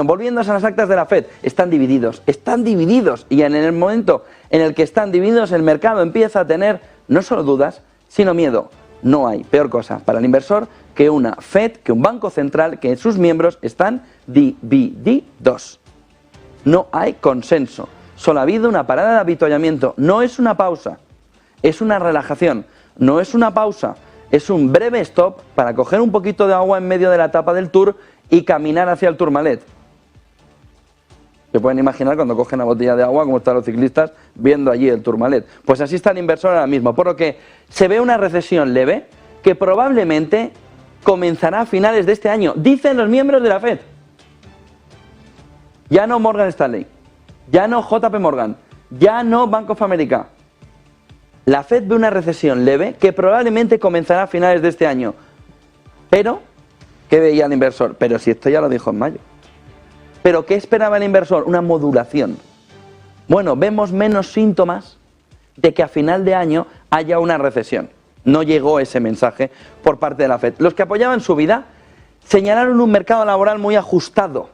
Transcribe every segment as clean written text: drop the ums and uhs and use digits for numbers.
Volviendo a las actas de la FED, están divididos, y en el momento en el que están divididos el mercado empieza a tener no solo dudas, sino miedo. No hay peor cosa para el inversor que una FED, que un banco central, que sus miembros están divididos. No hay consenso, solo ha habido una parada de avituallamiento, no es una pausa, es una relajación, no es una pausa, es un breve stop para coger un poquito de agua en medio de la etapa del Tour y caminar hacia el Tourmalet. Se pueden imaginar cuando cogen una botella de agua como están los ciclistas viendo allí el Tourmalet. Pues así está el inversor ahora mismo, por lo que se ve una recesión leve que probablemente comenzará a finales de este año, dicen los miembros de la FED. Ya no Morgan Stanley, ya no JP Morgan, ya no Bank of America. La FED ve una recesión leve que probablemente comenzará a finales de este año. Pero, ¿qué veía el inversor? Pero si esto ya lo dijo en mayo. ¿Pero qué esperaba el inversor? Una modulación. Bueno, vemos menos síntomas de que a final de año haya una recesión. No llegó ese mensaje por parte de la FED. Los que apoyaban su vida señalaron un mercado laboral muy ajustado.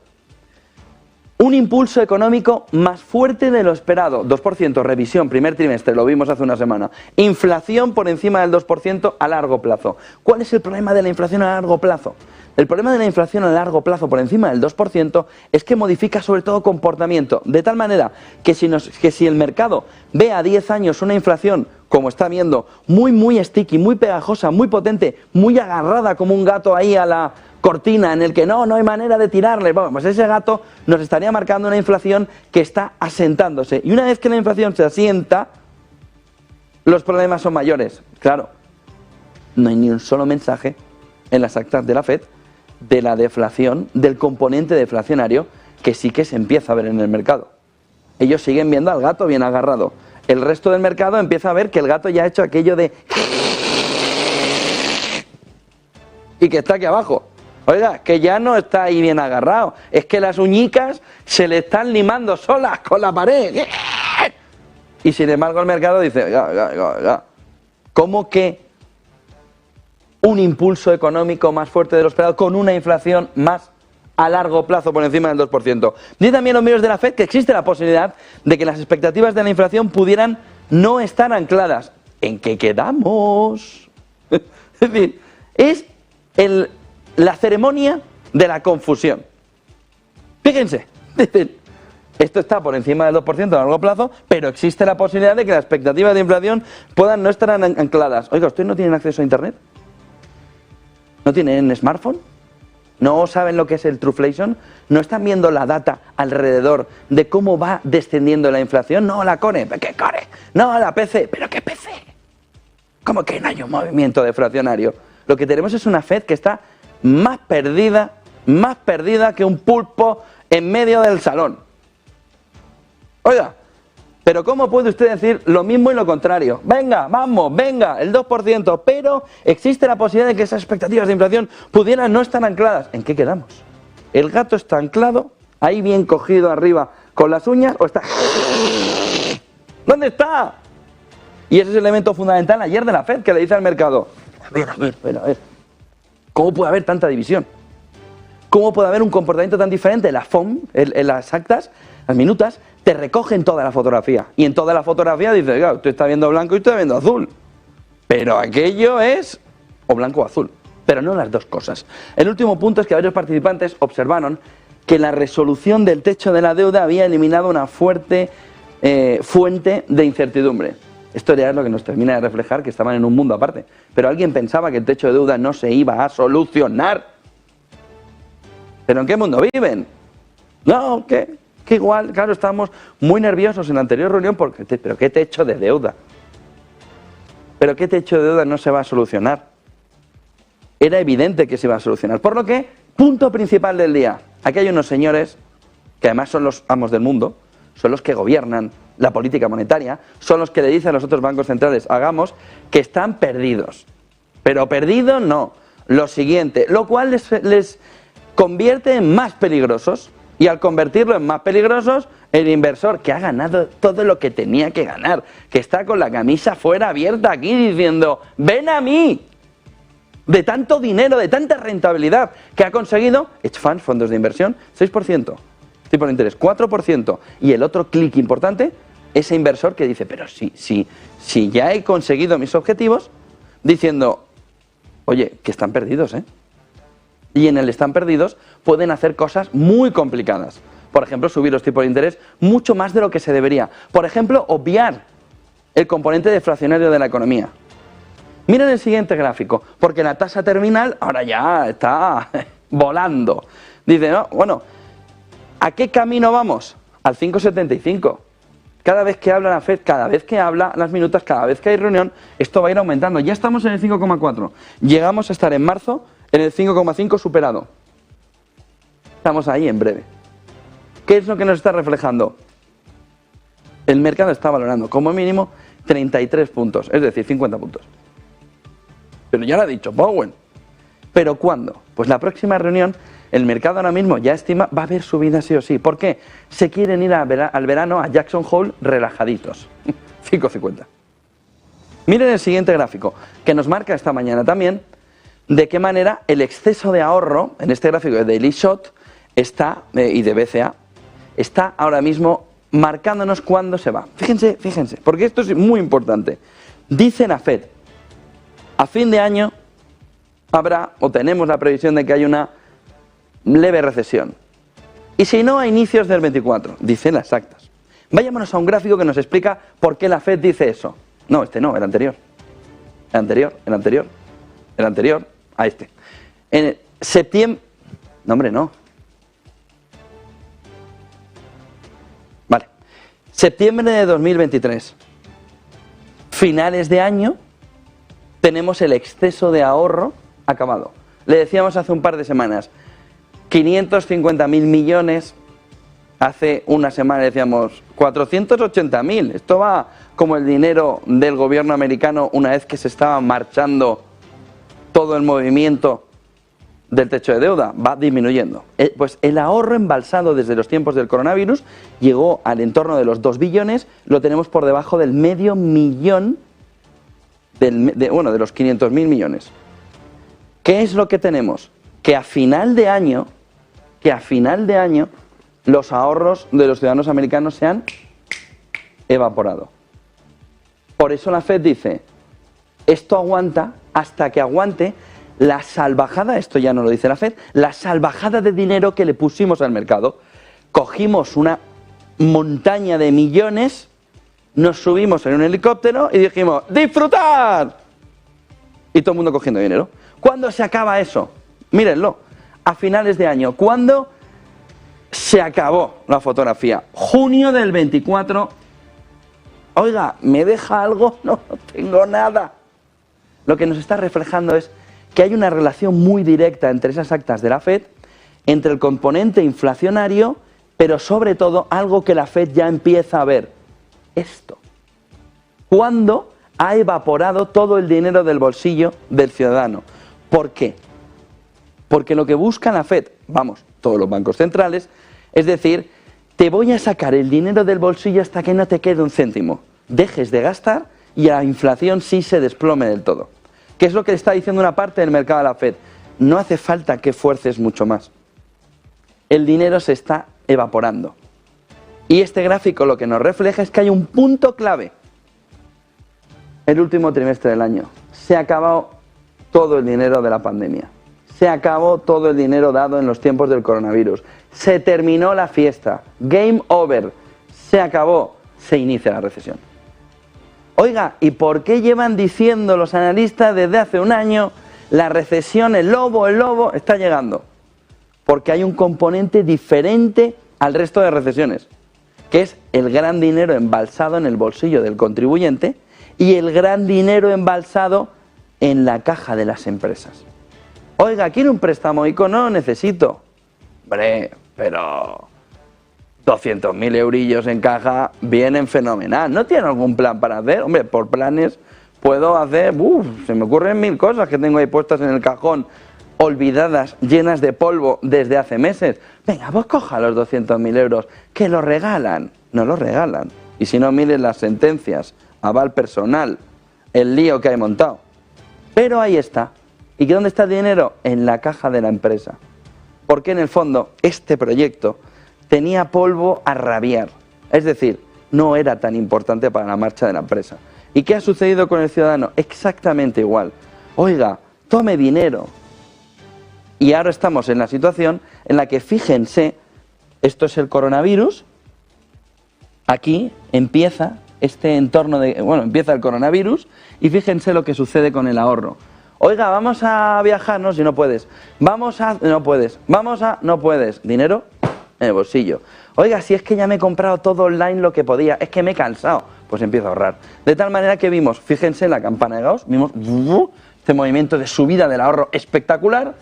Un impulso económico más fuerte de lo esperado. 2%, revisión, primer trimestre, lo vimos hace una semana. Inflación por encima del 2% a largo plazo. ¿Cuál es el problema de la inflación a largo plazo? El problema de la inflación a largo plazo por encima del 2% es que modifica sobre todo comportamiento, de tal manera que si el mercado ve a 10 años una inflación, como está viendo, muy sticky, muy pegajosa, muy potente, muy agarrada como un gato ahí a la cortina en el que no hay manera de tirarle, bueno, pues ese gato nos estaría marcando una inflación que está asentándose. Y una vez que la inflación se asienta, los problemas son mayores. Claro, no hay ni un solo mensaje en las actas de la FED de la deflación, del componente deflacionario que sí que se empieza a ver en el mercado. Ellos siguen viendo al gato bien agarrado. El resto del mercado empieza a ver que el gato ya ha hecho aquello de y que está aquí abajo. Oiga, que ya no está ahí bien agarrado. Es que las uñicas se le están limando solas con la pared. Y sin embargo el mercado dice, oiga, ¿cómo que un impulso económico más fuerte de lo esperado con una inflación más a largo plazo por encima del 2%? Dicen también los medios de la FED que existe la posibilidad de que las expectativas de la inflación pudieran no estar ancladas. ¿En qué quedamos? Es decir, es la ceremonia de la confusión. Fíjense, dicen, esto está por encima del 2% a largo plazo, pero existe la posibilidad de que las expectativas de inflación puedan no estar ancladas. Oiga, ¿ustedes no tienen acceso a Internet? ¿No tienen smartphone? ¿No saben lo que es el Truflation? ¿No están viendo la data alrededor de cómo va descendiendo la inflación? No, la Core, ¿qué Core? No, la PC, ¿pero qué PC? ¿Cómo que no hay un movimiento deflacionario? Lo que tenemos es una FED que está más perdida que un pulpo en medio del salón. Oiga, pero ¿cómo puede usted decir lo mismo y lo contrario? Venga, vamos, venga, el 2%, pero existe la posibilidad de que esas expectativas de inflación pudieran no estar ancladas. ¿En qué quedamos? ¿El gato está anclado, ahí bien cogido arriba con las uñas, o está... ¿Dónde está? Y ese es el elemento fundamental ayer de la FED que le dice al mercado, a ver, ¿cómo puede haber tanta división? ¿Cómo puede haber un comportamiento tan diferente? La FOM, en las actas, las minutas, te recogen toda la fotografía. Y en toda la fotografía dices, oiga, usted está viendo blanco y usted está viendo azul. Pero aquello es o blanco o azul. Pero no las dos cosas. El último punto es que varios participantes observaron que la resolución del techo de la deuda había eliminado una fuerte fuente de incertidumbre. Esto ya es lo que nos termina de reflejar que estaban en un mundo aparte. Pero alguien pensaba que el techo de deuda no se iba a solucionar. ¿Pero en qué mundo viven? No, que igual, claro, estábamos muy nerviosos en la anterior reunión porque, pero ¿qué techo de deuda? ¿Pero qué techo de deuda no se va a solucionar? Era evidente que se iba a solucionar. Por lo que, punto principal del día. Aquí hay unos señores, que además son los amos del mundo, son los que gobiernan la política monetaria, son los que le dicen a los otros bancos centrales, hagamos, que están perdidos. Pero perdidos no. Lo siguiente, lo cual les convierte en más peligrosos. Y al convertirlo en más peligrosos, el inversor que ha ganado todo lo que tenía que ganar, que está con la camisa fuera abierta aquí diciendo, ven a mí, de tanto dinero, de tanta rentabilidad que ha conseguido hedge funds, fondos de inversión, 6%, tipo de interés, 4%. Y el otro clic importante, ese inversor que dice, pero si ya he conseguido mis objetivos, diciendo, oye, que están perdidos, ¿eh? Y en el están perdidos pueden hacer cosas muy complicadas. Por ejemplo, subir los tipos de interés mucho más de lo que se debería. Por ejemplo, obviar el componente deflacionario de la economía. Miren el siguiente gráfico, porque la tasa terminal ahora ya está volando. Dice, no, bueno, ¿a qué camino vamos? Al 5,75. Cada vez que habla la FED, cada vez que habla las minutas, cada vez que hay reunión, esto va a ir aumentando. Ya estamos en el 5,4. Llegamos a estar en marzo en el 5,5 superado. Estamos ahí en breve. ¿Qué es lo que nos está reflejando? El mercado está valorando como mínimo 33 puntos, es decir, 50 puntos. Pero ya lo ha dicho Powell. ¿Pero cuándo? Pues la próxima reunión, el mercado ahora mismo ya estima, va a haber subida sí o sí. ¿Por qué? Se quieren ir al verano a Jackson Hole relajaditos. 5,50. Miren el siguiente gráfico, que nos marca esta mañana también de qué manera el exceso de ahorro, en este gráfico de Daily Shot, está, y de BCA, está ahora mismo marcándonos cuándo se va. Fíjense, porque esto es muy importante. Dice la FED, a fin de año habrá, o tenemos la previsión de que hay una leve recesión. Y si no, a inicios del 24, dicen las actas. Vayámonos a un gráfico que nos explica por qué la FED dice eso. No, este no, el anterior. El anterior, a este. En septiembre... No, hombre, no. Vale. Septiembre de 2023. Finales de año, tenemos el exceso de ahorro acabado. Le decíamos hace un par de semanas, 550.000 millones, hace una semana decíamos 480.000. Esto va como el dinero del gobierno americano una vez que se estaba marchando todo el movimiento del techo de deuda, va disminuyendo. Pues el ahorro embalsado desde los tiempos del coronavirus llegó al entorno de los 2 billones, lo tenemos por debajo del medio millón, de los 500.000 millones. ¿Qué es lo que tenemos? Que a final de año, los ahorros de los ciudadanos americanos se han evaporado. Por eso la FED dice, esto aguanta hasta que aguante la salvajada, esto ya no lo dice la FED, la salvajada de dinero que le pusimos al mercado. Cogimos una montaña de millones, nos subimos en un helicóptero y dijimos, ¡disfrutar! Y todo el mundo cogiendo dinero. ¿Cuándo se acaba eso? Mírenlo, a finales de año. ¿Cuándo se acabó la fotografía? Junio del 24. Oiga, ¿me deja algo? No, no tengo nada. Lo que nos está reflejando es que hay una relación muy directa entre esas actas de la FED, entre el componente inflacionario, pero sobre todo algo que la FED ya empieza a ver. Esto. ¿Cuándo ha evaporado todo el dinero del bolsillo del ciudadano? ¿Por qué? Porque lo que busca la FED, vamos, todos los bancos centrales, es decir, te voy a sacar el dinero del bolsillo hasta que no te quede un céntimo. Dejes de gastar y la inflación sí se desplome del todo. ¿Qué es lo que le está diciendo una parte del mercado a la FED? No hace falta que fuerces mucho más. El dinero se está evaporando. Y este gráfico lo que nos refleja es que hay un punto clave. El último trimestre del año. Se ha acabado todo el dinero de la pandemia. Se acabó todo el dinero dado en los tiempos del coronavirus. Se terminó la fiesta. Game over. Se acabó. Se inicia la recesión. Oiga, ¿y por qué llevan diciendo los analistas desde hace un año la recesión, el lobo está llegando? Porque hay un componente diferente al resto de recesiones, que es el gran dinero embalsado en el bolsillo del contribuyente y el gran dinero embalsado en la caja de las empresas. Oiga, ¿quiere un préstamo ICO? No, necesito. Hombre, pero 200.000 eurillos en caja vienen fenomenal. ¿No tiene algún plan para hacer? Hombre, por planes puedo hacer... se me ocurren 1000 cosas que tengo ahí puestas en el cajón, olvidadas, llenas de polvo desde hace meses. Venga, pues coja los 200.000 euros, que los regalan. No los regalan. Y si no, miren las sentencias, aval personal, el lío que hay montado. Pero ahí está. ¿Y que dónde está el dinero? En la caja de la empresa. Porque en el fondo este proyecto tenía polvo a rabiar. Es decir, no era tan importante para la marcha de la empresa. ¿Y qué ha sucedido con el ciudadano? Exactamente igual. Oiga, tome dinero. Y ahora estamos en la situación en la que, fíjense, esto es el coronavirus, aquí empieza este entorno de, bueno, empieza el coronavirus y fíjense lo que sucede con el ahorro. Oiga, vamos a viajar, no, si no puedes. Vamos a, no puedes. Vamos a, no puedes. Dinero en el bolsillo. Oiga, si es que ya me he comprado todo online lo que podía, es que me he cansado, pues empiezo a ahorrar. De tal manera que vimos, fíjense en la campana de Gauss, vimos este movimiento de subida del ahorro espectacular.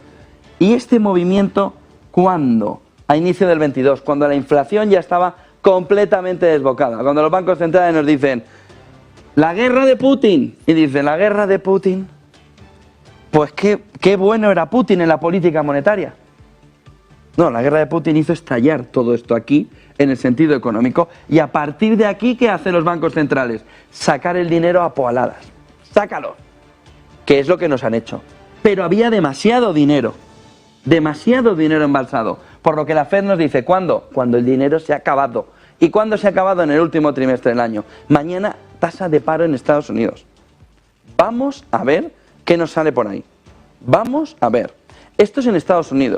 Y este movimiento, ¿cuándo? A inicio del 22, cuando la inflación ya estaba completamente desbocada. Cuando los bancos centrales nos dicen, la guerra de Putin. Y dicen, la guerra de Putin. Pues qué bueno era Putin en la política monetaria. No, la guerra de Putin hizo estallar todo esto aquí, en el sentido económico. Y a partir de aquí, ¿qué hacen los bancos centrales? Sacar el dinero a poaladas. Sácalo. Que es lo que nos han hecho. Pero había demasiado dinero embalsado, por lo que la Fed nos dice, ¿cuándo? Cuando el dinero se ha acabado. ¿Y cuándo se ha acabado? En el último trimestre del año. Mañana, tasa de paro en Estados Unidos. Vamos a ver qué nos sale por ahí. Vamos a ver. Esto es en Estados Unidos.